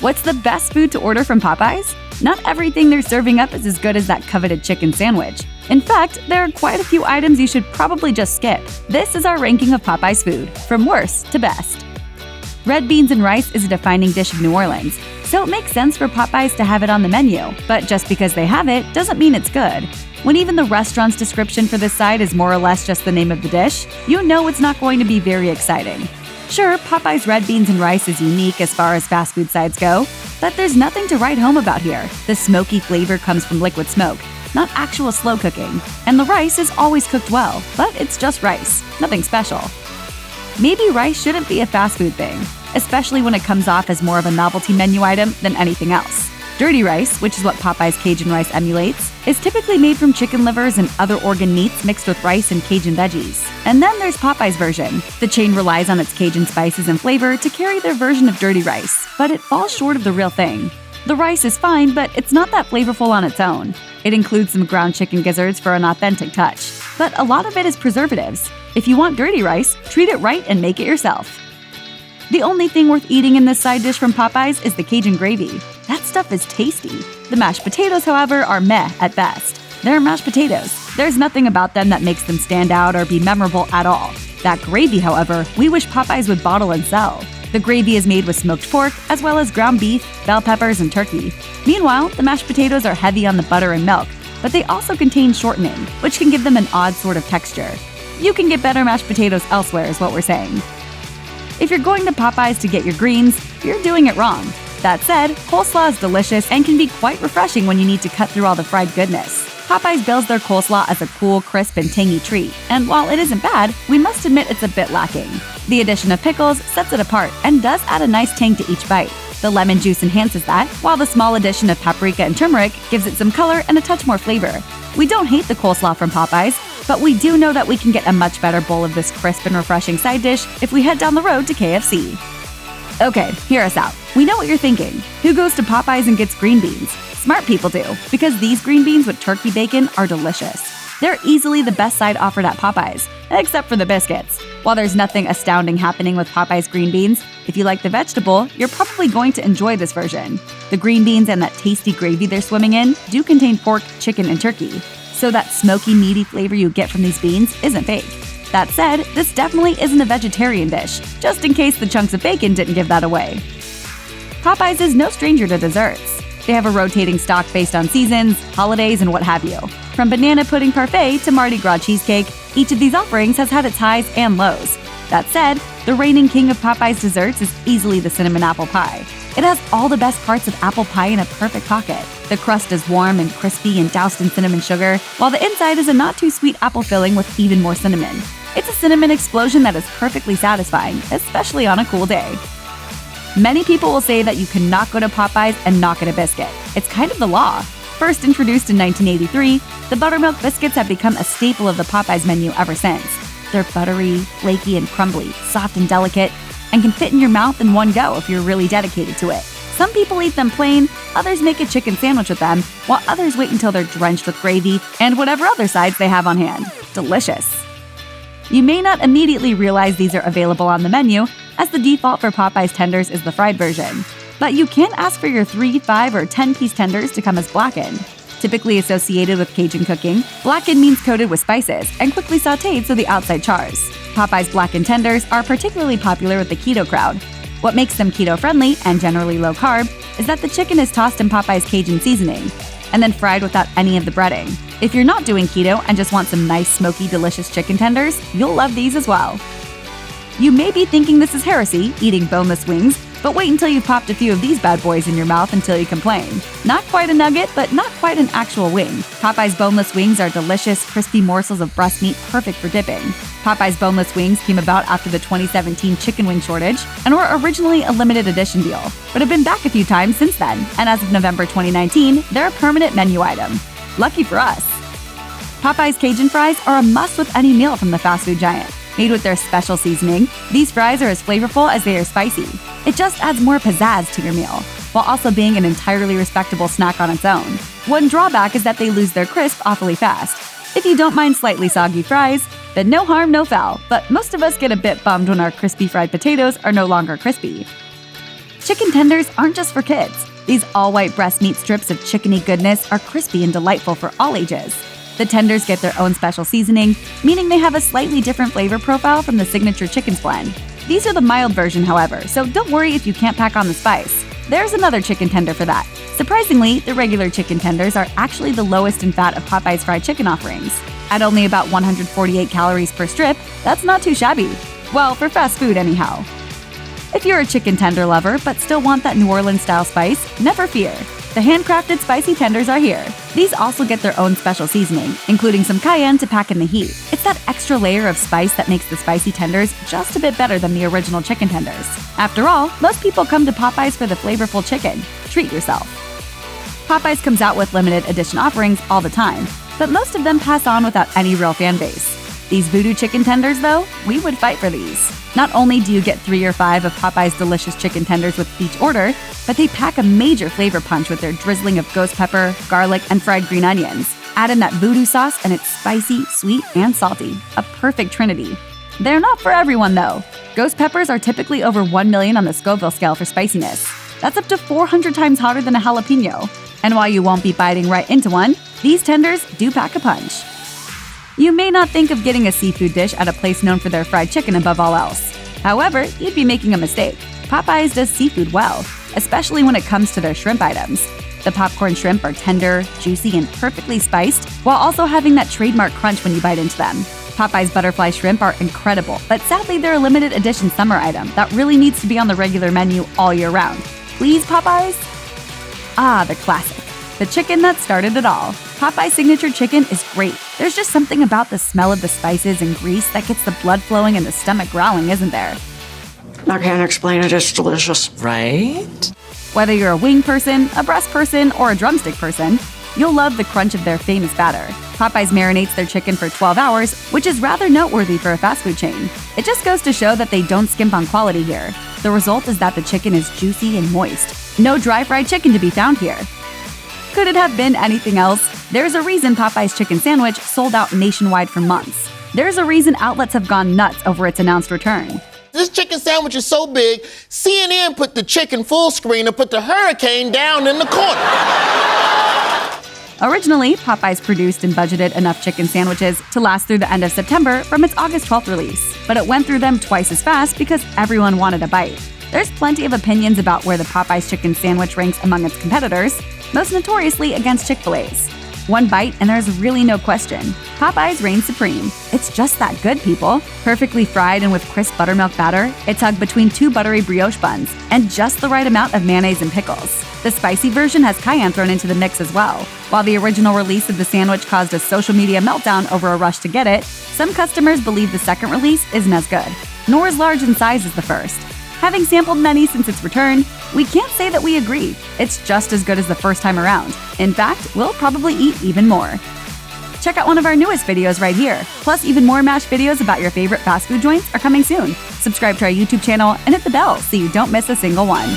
What's the best food to order from Popeyes? Not everything they're serving up is as good as that coveted chicken sandwich. In fact, there are quite a few items you should probably just skip. This is our ranking of Popeyes food, from worst to best. Red beans and rice is a defining dish of New Orleans, so it makes sense for Popeyes to have it on the menu, but just because they have it doesn't mean it's good. When even the restaurant's description for this side is more or less just the name of the dish, you know it's not going to be very exciting. Sure, Popeyes red beans and rice is unique as far as fast food sides go, but there's nothing to write home about here. The smoky flavor comes from liquid smoke, not actual slow cooking, and the rice is always cooked well, but it's just rice, nothing special. Maybe rice shouldn't be a fast food thing, especially when it comes off as more of a novelty menu item than anything else. Dirty rice, which is what Popeyes Cajun rice emulates, is typically made from chicken livers and other organ meats mixed with rice and Cajun veggies. And then there's Popeyes' version. The chain relies on its Cajun spices and flavor to carry their version of dirty rice, but it falls short of the real thing. The rice is fine, but it's not that flavorful on its own. It includes some ground chicken gizzards for an authentic touch, but a lot of it is preservatives. If you want dirty rice, treat it right and make it yourself. The only thing worth eating in this side dish from Popeyes is the Cajun gravy. That stuff is tasty. The mashed potatoes, however, are meh at best. They're mashed potatoes. There's nothing about them that makes them stand out or be memorable at all. That gravy, however, we wish Popeyes would bottle and sell. The gravy is made with smoked pork, as well as ground beef, bell peppers, and turkey. Meanwhile, the mashed potatoes are heavy on the butter and milk, but they also contain shortening, which can give them an odd sort of texture. You can get better mashed potatoes elsewhere, is what we're saying. If you're going to Popeyes to get your greens, you're doing it wrong. That said, coleslaw is delicious and can be quite refreshing when you need to cut through all the fried goodness. Popeyes bills their coleslaw as a cool, crisp, and tangy treat, and while it isn't bad, we must admit it's a bit lacking. The addition of pickles sets it apart and does add a nice tang to each bite. The lemon juice enhances that, while the small addition of paprika and turmeric gives it some color and a touch more flavor. We don't hate the coleslaw from Popeyes, but we do know that we can get a much better bowl of this crisp and refreshing side dish if we head down the road to KFC. Okay, hear us out. We know what you're thinking. Who goes to Popeyes and gets green beans? Smart people do, because these green beans with turkey bacon are delicious. They're easily the best side offered at Popeyes, except for the biscuits. While there's nothing astounding happening with Popeyes green beans, if you like the vegetable, you're probably going to enjoy this version. The green beans and that tasty gravy they're swimming in do contain pork, chicken, and turkey, so that smoky, meaty flavor you get from these beans isn't fake. That said, this definitely isn't a vegetarian dish, just in case the chunks of bacon didn't give that away. Popeyes is no stranger to desserts. They have a rotating stock based on seasons, holidays, and what have you. From banana pudding parfait to Mardi Gras cheesecake, each of these offerings has had its highs and lows. That said, the reigning king of Popeyes desserts is easily the cinnamon apple pie. It has all the best parts of apple pie in a perfect pocket. The crust is warm and crispy and doused in cinnamon sugar, while the inside is a not-too-sweet apple filling with even more cinnamon. It's a cinnamon explosion that is perfectly satisfying, especially on a cool day. Many people will say that you cannot go to Popeyes and not get a biscuit. It's kind of the law. First introduced in 1983, the buttermilk biscuits have become a staple of the Popeyes menu ever since. They're buttery, flaky, and crumbly, soft and delicate, and can fit in your mouth in one go if you're really dedicated to it. Some people eat them plain, others make a chicken sandwich with them, while others wait until they're drenched with gravy and whatever other sides they have on hand. Delicious. You may not immediately realize these are available on the menu, as the default for Popeyes tenders is the fried version. But you can ask for your 3, 5, or 10-piece tenders to come as blackened. Typically associated with Cajun cooking, blackened means coated with spices and quickly sautéed so the outside chars. Popeyes blackened tenders are particularly popular with the keto crowd. What makes them keto-friendly and generally low-carb is that the chicken is tossed in Popeyes Cajun seasoning and then fried without any of the breading. If you're not doing keto and just want some nice, smoky, delicious chicken tenders, you'll love these as well. You may be thinking this is heresy, eating boneless wings, but wait until you've popped a few of these bad boys in your mouth until you complain. Not quite a nugget, but not quite an actual wing. Popeyes boneless wings are delicious, crispy morsels of breast meat perfect for dipping. Popeyes boneless wings came about after the 2017 chicken wing shortage and were originally a limited edition deal, but have been back a few times since then, and as of November 2019, they're a permanent menu item. Lucky for us. Popeyes Cajun fries are a must with any meal from the fast food giant. Made with their special seasoning, these fries are as flavorful as they are spicy. It just adds more pizzazz to your meal, while also being an entirely respectable snack on its own. One drawback is that they lose their crisp awfully fast. If you don't mind slightly soggy fries, then no harm, no foul, but most of us get a bit bummed when our crispy fried potatoes are no longer crispy. Chicken tenders aren't just for kids. These all-white breast meat strips of chickeny goodness are crispy and delightful for all ages. The tenders get their own special seasoning, meaning they have a slightly different flavor profile from the signature chicken's blend. These are the mild version, however, so don't worry if you can't pack on the spice. There's another chicken tender for that. Surprisingly, the regular chicken tenders are actually the lowest in fat of Popeyes fried chicken offerings. At only about 148 calories per strip, that's not too shabby. Well, for fast food anyhow. If you're a chicken tender lover but still want that New Orleans-style spice, never fear. The handcrafted spicy tenders are here. These also get their own special seasoning, including some cayenne to pack in the heat. It's that extra layer of spice that makes the spicy tenders just a bit better than the original chicken tenders. After all, most people come to Popeyes for the flavorful chicken. Treat yourself. Popeyes comes out with limited edition offerings all the time, but most of them pass on without any real fan base. These Voodoo chicken tenders, though, we would fight for these. Not only do you get 3 or 5 of Popeyes' delicious chicken tenders with each order, but they pack a major flavor punch with their drizzling of ghost pepper, garlic, and fried green onions. Add in that Voodoo sauce and it's spicy, sweet, and salty. A perfect trinity. They're not for everyone, though. Ghost peppers are typically over 1 million on the Scoville scale for spiciness. That's up to 400 times hotter than a jalapeno. And while you won't be biting right into one, these tenders do pack a punch. You may not think of getting a seafood dish at a place known for their fried chicken above all else. However, you'd be making a mistake. Popeyes does seafood well, especially when it comes to their shrimp items. The popcorn shrimp are tender, juicy, and perfectly spiced, while also having that trademark crunch when you bite into them. Popeyes butterfly shrimp are incredible, but sadly they're a limited edition summer item that really needs to be on the regular menu all year round. Please, Popeyes? Ah, the classic. The chicken that started it all. Popeye's signature chicken is great. There's just something about the smell of the spices and grease that gets the blood flowing and the stomach growling, isn't there? I can't explain it, it's delicious. Right? Whether you're a wing person, a breast person, or a drumstick person, you'll love the crunch of their famous batter. Popeyes marinates their chicken for 12 hours, which is rather noteworthy for a fast food chain. It just goes to show that they don't skimp on quality here. The result is that the chicken is juicy and moist. No dry fried chicken to be found here. Could it have been anything else? There's a reason Popeye's chicken sandwich sold out nationwide for months. There's a reason outlets have gone nuts over its announced return. This chicken sandwich is so big, CNN put the chicken full screen and put the hurricane down in the corner. Originally, Popeyes produced and budgeted enough chicken sandwiches to last through the end of September from its August 12th release, but it went through them twice as fast because everyone wanted a bite. There's plenty of opinions about where the Popeyes chicken sandwich ranks among its competitors, most notoriously against Chick-fil-A's. One bite and there's really no question. Popeyes reigns supreme. It's just that good, people. Perfectly fried and with crisp buttermilk batter, it's hugged between 2 buttery brioche buns and just the right amount of mayonnaise and pickles. The spicy version has cayenne thrown into the mix as well. While the original release of the sandwich caused a social media meltdown over a rush to get it, some customers believe the second release isn't as good, nor as large in size as the first. Having sampled many since its return, we can't say that we agree. It's just as good as the first time around. In fact, we'll probably eat even more. Check out one of our newest videos right here. Plus, even more MASH videos about your favorite fast food joints are coming soon. Subscribe to our YouTube channel and hit the bell so you don't miss a single one.